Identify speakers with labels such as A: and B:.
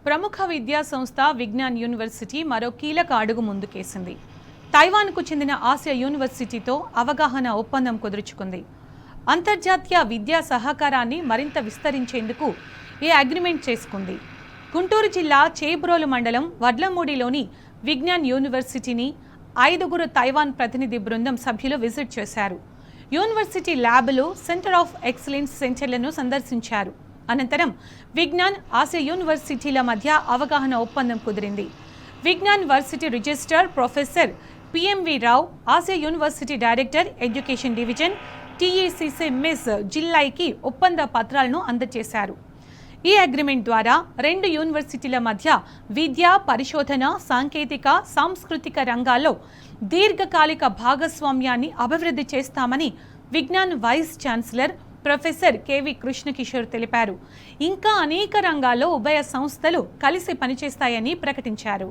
A: ప్రముఖ విద్యా సంస్థ విజ్ఞాన్ యూనివర్సిటీ మరో కీలక అడుగు ముందుకేసింది. తైవాన్కు చెందిన ఆసియా యూనివర్సిటీతో అవగాహన ఒప్పందం కుదుర్చుకుంది. అంతర్జాతీయ విద్యా సహకారాన్ని మరింత విస్తరించేందుకు ఈ అగ్రిమెంట్ చేసుకుంది. గుంటూరు జిల్లా చేబ్రోలు మండలం వడ్లమూడిలోని విజ్ఞాన్ యూనివర్సిటీని 5 తైవాన్ ప్రతినిధి బృందం సభ్యులు విజిట్ చేశారు. యూనివర్సిటీ ల్యాబ్లు, సెంటర్ ఆఫ్ ఎక్సలెన్స్ సెంటర్లను సందర్శించారు. అనంతరం విజ్ఞాన్ ఆసియా యూనివర్సిటీల మధ్య అవగాహన ఒప్పందం కుదిరింది. Vignan varsity registrar professor PMV Rao, Asia university director education division TECC miss జిల్లాయికి ఒప్పంద పత్రాలను అందజేశారు. ఈ అగ్రిమెంట్ ద్వారా 2 యూనివర్సిటీల మధ్య విద్య, పరిశోధన, సాంకేతిక, సాంస్కృతిక రంగాల్లో దీర్ఘకాలిక భాగస్వామ్యాన్ని అభివృద్ధి చేస్తామని Vignan vice chancellor professor KV Krishnakishore తెలిపారు. ఇంకా అనేక రంగాల్లో ఉభయ సంస్థలు కలిసి పనిచేస్తాయని ప్రకటించారు.